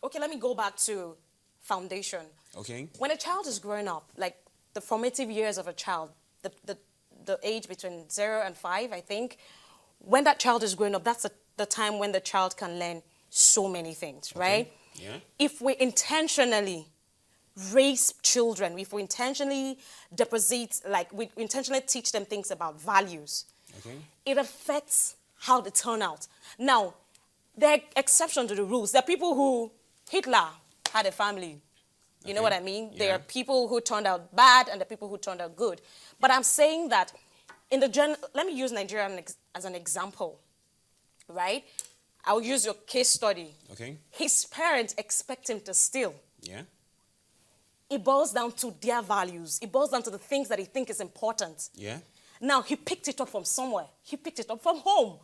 okay, let me go back to foundation. Okay. When a child is growing up, like the formative years of a child, the age between 0 and 5, I think, when that child is growing up, that's the time when the child can learn so many things, right? Yeah. If we intentionally raise children, if we intentionally we intentionally teach them things about values, Okay. it affects how they turn out. Now, there are exceptions to the rules. There are people who, Hitler had a family. You know what I mean? Yeah. There are people who turned out bad and the people who turned out good. But I'm saying that let me use Nigeria as an example, right? I'll use your case study. Okay. His parents expect him to steal. Yeah. It boils down to their values. It boils down to the things that he thinks is important. Yeah. Now, he picked it up from somewhere. He picked it up from home.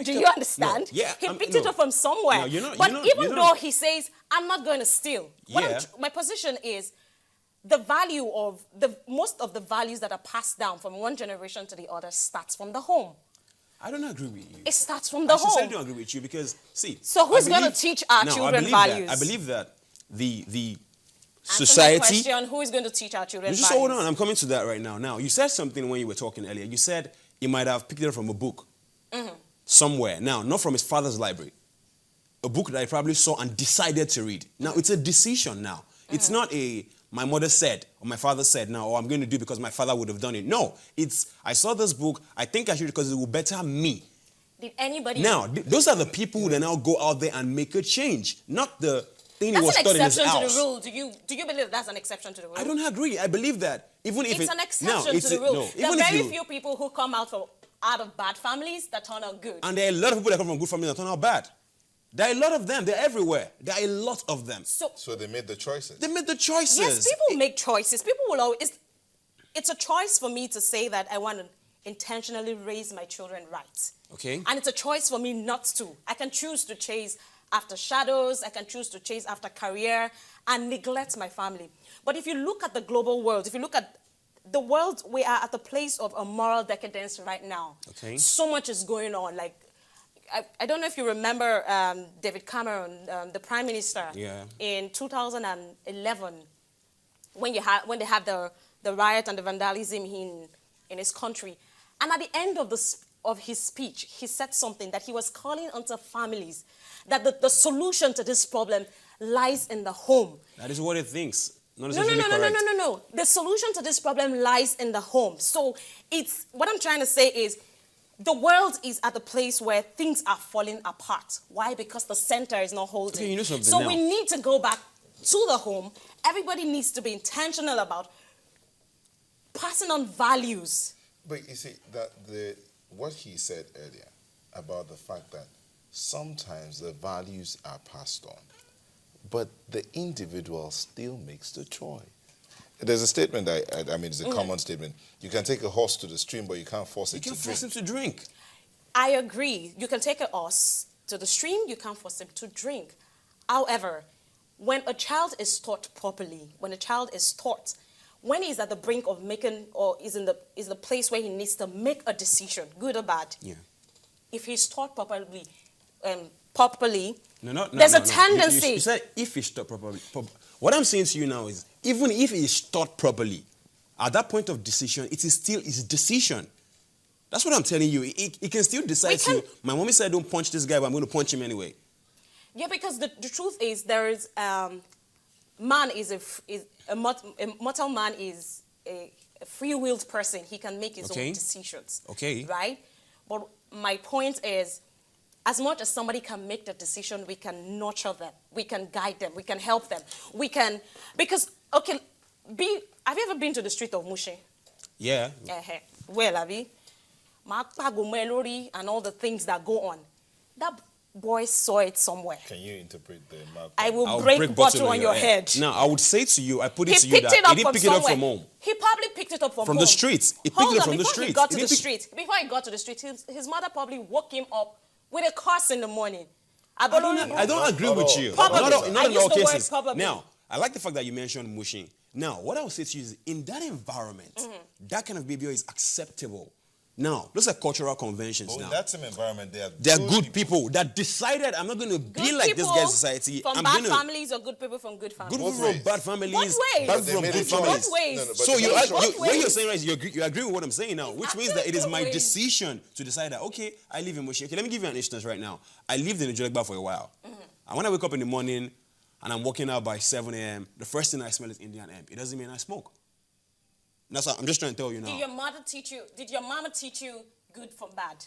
Do you up, understand? No, yeah, he picked it up from somewhere. No, even though he says, I'm not going to steal. Yeah. My position is most of the values that are passed down from one generation to the other starts from the home. I don't agree with you. It starts from the I home. sincerely don't agree with you because, see. So who's going to teach our children values? I believe that the Answer society. my question, who is going to teach our children Just values? hold on, I'm coming to that right now. Now, you said something when you were talking earlier. You said he might have picked it up from a book somewhere. Now, not from his father's library. A book that he probably saw and decided to read. Now, it's a decision now. It's not my mother said or my father said now, or I'm going to do it because my father would have done it. No, it's I saw this book, I think I should because it will better me. Did anybody... Now, those are the people who then now go out there and make a change, not the thing he was That's taught an in his exception to house. the rule. Do you believe that's an exception to the rule? I don't agree. I believe that even if it's an exception to the rule. No, there are very few people who come out of bad families that turn out good. And there are a lot of people that come from good families that turn out bad. There are a lot of them. They're everywhere. There are a lot of them. So they made the choices. They made the choices. Yes, people make choices. People will always... It's a choice for me to say that I want to intentionally raise my children right. Okay. And it's a choice for me not to. I can choose to chase after shadows. I can choose to chase after career and neglect my family. But if you look at the global world, if you look at the world, we are at the place of a moral decadence right now. Okay. So much is going on. Like, I don't know if you remember David Cameron, the Prime Minister, in 2011, when they had the riot and the vandalism in his country. And at the end of his speech, he said something that he was calling onto families, that the solution to this problem lies in the home. That is what he thinks. No. The solution to this problem lies in the home. So what I'm trying to say is, the world is at the place where things are falling apart. Why? Because the center is not holding. Okay, you know something so now. we need to go back to the home. Everybody needs to be intentional about passing on values. But you see, what he said earlier about the fact that sometimes the values are passed on, but the individual still makes the choice. There's a statement it's a common statement. You can take a horse to the stream, but you can't force it to drink. You can't force him to drink. I agree. You can take a horse to the stream, you can't force him to drink. However, when a child is taught properly, when he's at the brink of making, or is the place where he needs to make a decision, good or bad, if he's taught properly, there's a tendency. You said if he's taught properly. What I'm saying to you now is, even if he's taught properly, at that point of decision, it is still his decision. That's what I'm telling you. He can still decide my mommy said don't punch this guy, but I'm going to punch him anyway. Yeah, because the truth is, there is a mortal man is a free-willed person. He can make his own decisions. Okay. Right? But my point is, as much as somebody can make the decision, we can nurture them. We can guide them. We can help them. Have you ever been to the street of Mushe? Yeah. Well, Abi, and all the things that go on. That boy saw it somewhere. Can you interpret the map? I'll break bottle on your head. Now, I would say to you, I put it to you that he didn't pick it up from home. He probably picked it up from home. From the streets. He picked it up from the streets. Before he got to the street, his mother probably woke him up with a curse in the morning. I don't agree with you. Probably. Not in all cases. Now, I like the fact that you mentioned mushing. Now, what I would say to you is, in that environment, that kind of behavior is acceptable. Now, those are cultural conventions But now. in that same environment, They're good people that decided, I'm not going to be Good like this people guy's society. from I'm bad gonna, families or good people from good families? Good Both people from ways. bad families. Both ways. Bad But they people from made good a choice. families. Both ways. No, but So they you made a are, choice. what you're saying right is you agree with what I'm saying now, which means that it is my Both ways. decision to decide that, okay, I live in Moshi. Okay, let me give you an instance right now. I lived in Ijolekba for a while. And when I wake up in the morning and I'm walking out by 7 a.m., the first thing I smell is Indian hemp. It doesn't mean I smoke. That's what I'm just trying to tell you now. Did your mama teach you good from bad?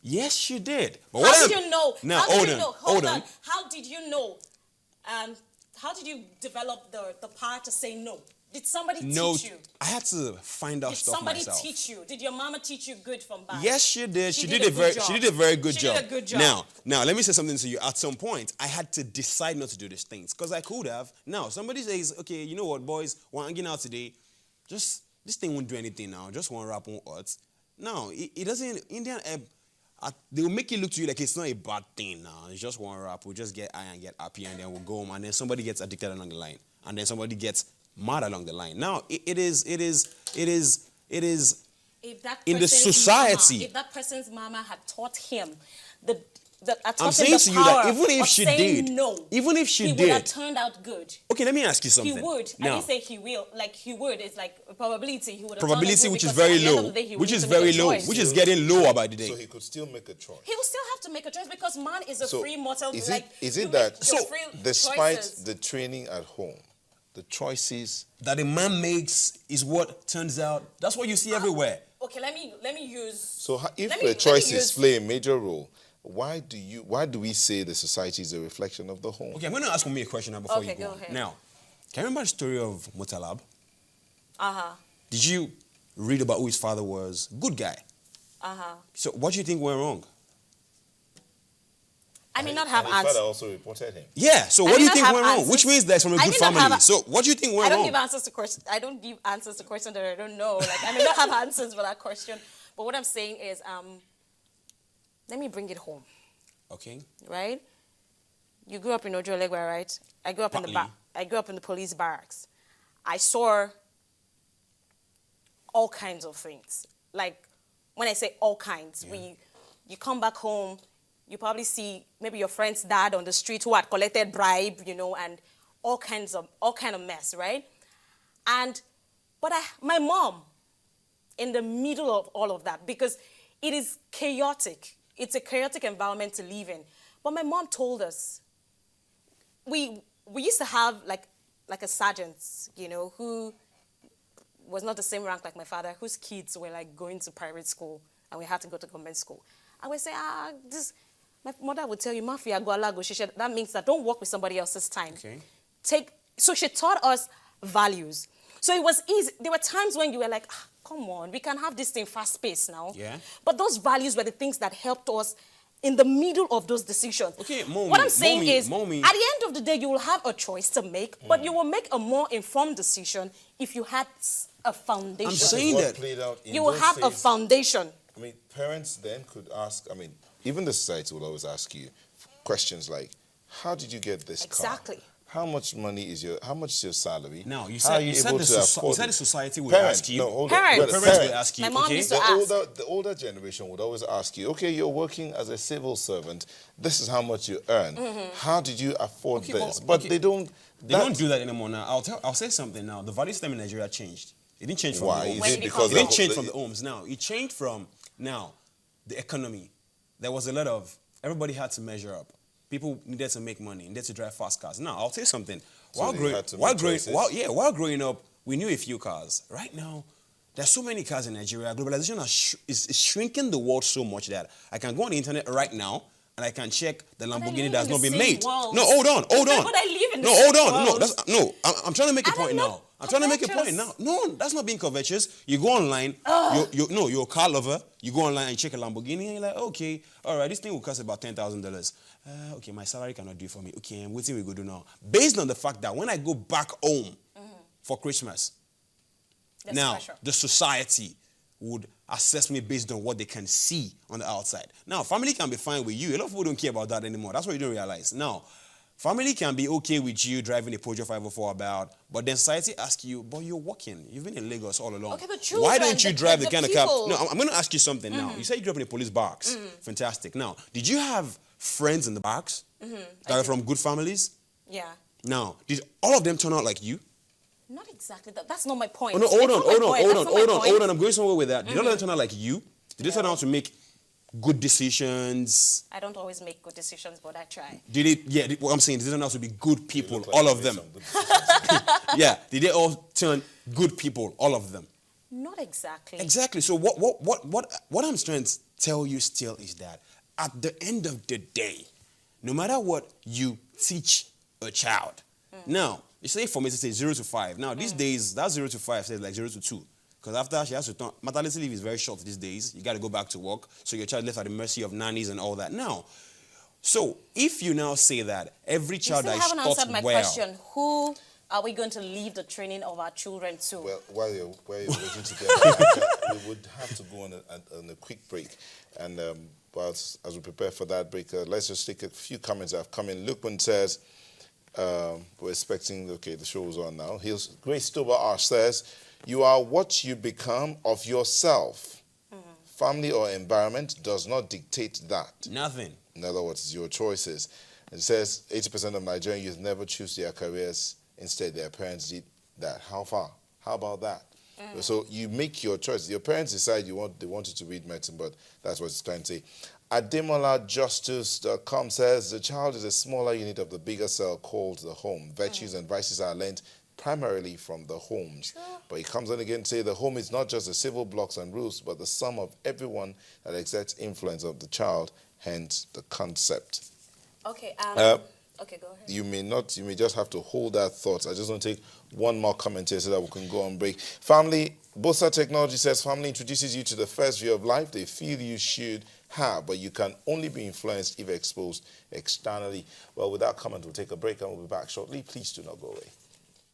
Yes, she did. But How did you know? Now, How hold did on, you know? hold on. How did you know? How did you develop the power to say no? Did somebody teach you? I had to find out Did stuff somebody myself. teach you? Did your mama teach you good from bad? Yes, she did. She She did did a a good very job. she did a very good She did job. a good job. Now, let me say something to you. At some point, I had to decide not to do these things because I could have. Now, somebody says, okay, you know what, boys, we're hanging out today. Just this thing won't do anything now. Just one rap on odds. No, it doesn't. Indian they will make it look to you like it's not a bad thing now. It's just one rap. We'll just get high and get happy, and then we'll go home, and then somebody gets addicted along the line, and then somebody gets mad along the line. Now, it is If that in the person's society. mama, if that person's mama had taught him I'm saying to you that even if she did, no, even if she he did, would have turned out good. okay, let me ask you something. He would. I Now, didn't say he will. Like he would. It's like a probability he would have. probability turned out which good is because very at the end low, of the day, he which would is need to make very a low, choice. which is getting lower by the day. So he could still make a choice. He will still have to make a choice because man is a So free mortal. is like, it you that make your free despite choices. the training at home, the choices That a man makes is what turns out. That's what you see everywhere. Okay, let me use. So if Let me- the let me choices use- play a major role, why do we say the society is a reflection of the home? Okay, I'm going to ask me a question now before Okay, you go go on. ahead. Now, can you remember the story of Mutalab? Uh-huh. Did you read about who his father was? Good guy. Uh-huh. So what do you think went wrong? I may not have And his father answers. also reported him. Yeah, so I what do may you not think have went wrong? answers. Which means that's from a I good may not family. have- So what do you think I went don't wrong? give answers to questions. I don't give answers to questions that I don't know. Like I may not have answers for that question. But what I'm saying is, let me bring it home. Okay. Right? You grew up in Ojolegwa, right? I grew up in Partly. I grew up in the police barracks. I saw all kinds of things. Like when I say all kinds, you come back home, you probably see maybe your friend's dad on the street who had collected bribe, and all kind of mess, right? But my mom, in the middle of all of that, because it is chaotic. It's a chaotic environment to live in. But my mom told us, we used to have like a sergeant, who was not the same rank like my father, whose kids were like going to private school and we had to go to government school. I would say, my mother would tell you, Mafia, go alago. She said, that means that don't work with somebody else's time. Okay. So she taught us values. So it was easy. There were times when you were like, come on, we can have this thing fast-paced now. Yeah. But those values were the things that helped us in the middle of those decisions. Okay, Mommy, what I'm saying is, Mommy. at the end of the day, you will have a choice to make, but you will make a more informed decision if you had a foundation. I'm saying What that played out in You will those have a phases. foundation. I mean, parents then could ask, even the society will always ask you questions like, how did you get this car? Exactly. How much is your salary? Now, you How are said, you said, able the, to soci- you afford said it? the society would Parents, ask you. no, hold Parents. on. Parents Parents. will ask you, My mom okay? used to ask. The older generation would always ask you, okay, you're working as a civil servant. This is how much you earn. How did you afford Okay, this? but- But okay. they don't. They don't do that anymore now. I'll say something now. The value system in Nigeria changed. It didn't change from Why? the Is homes. When it did it because come It didn't from? change from the homes now. It changed from now the economy. There was a lot of everybody had to measure up. People needed to make money, needed to drive fast cars. Now I'll tell you something. So they had to make choices? While growing up, we knew a few cars. Right now, there's so many cars in Nigeria. Globalization is shrinking the world so much that I can go on the internet right now and I can check the I Lamborghini live that's in not the been same made. world. No, hold on. But I live in the No, same hold on. world. I'm trying to make a And I'm point not now. I'm trying to make a point now. covetous. No, that's not being covetous. You go online, you're a car lover, you go online and check a Lamborghini and you're like, okay, all right, this thing will cost about $10,000. Okay, my salary cannot do it for me. Okay, what thing we go do now? Based on the fact that when I go back home for Christmas, There's now pressure. the society would assess me based on what they can see on the outside. Now, family can be fine with you. A lot of people don't care about that anymore. That's what you don't realize. Now, Family can be okay with you driving a Peugeot 504 about, but then society asks you, but you're working. You've been in Lagos all along. Okay, but children, why don't you drive the kind of car? people. No, I'm going to ask you something now. You said you grew up in a police barracks. Fantastic. Now, did you have friends in the barracks that were from good families? Yeah. Now, did all of them turn out like you? Not exactly. That's not my point. Oh, no, hold on. I'm going somewhere with that. Did all of them turn out like you? Did they turn out to make good decisions? I don't always make good decisions, but I try. Did it? Yeah, what I'm saying, did they turn out to be good people, all of them? Yeah, did they all turn good people, all of them? Not exactly. Exactly. So what I'm trying to tell you still is that at the end of the day, no matter what you teach a child, now, you say for me to say 0 to 5. Now, these days, that 0 to 5 says like 0 to 2. Because after she has to turn, maternity leave is very short these days. You got to go back to work. So your child left at the mercy of nannies and all that. Now, so if you now say that every child that is taught well... You still haven't answered my question. Who are we going to leave the training of our children to? Well, while you're waiting to get that, we would have to go on a quick break. And as we prepare for that break, let's just take a few comments that have come in. Lukman says, we're expecting, okay, the show's on now. Grace Toba says, you are what you become of yourself. Family or environment does not dictate that. Nothing. In other words, it's your choices. It says 80% of Nigerian youth never choose their careers. Instead, their parents did that. How far? How about that? So you make your choice. Your parents decide they want you to read medicine, but that's what it's trying to say. AdemolaJustice.com says, the child is a smaller unit of the bigger cell called the home. Virtues and vices are learned primarily from the homes. But he comes on again to say the home is not just the civil blocks and rules, but the sum of everyone that exerts influence of the child, hence the concept. Okay, okay, go ahead. You may just have to hold that thought. I just want to take one more comment here so that we can go on break. Family, Bosa Technology says family introduces you to the first view of life they feel you should have, but you can only be influenced if exposed externally. Well, with that comment, we'll take a break and we'll be back shortly. Please do not go away.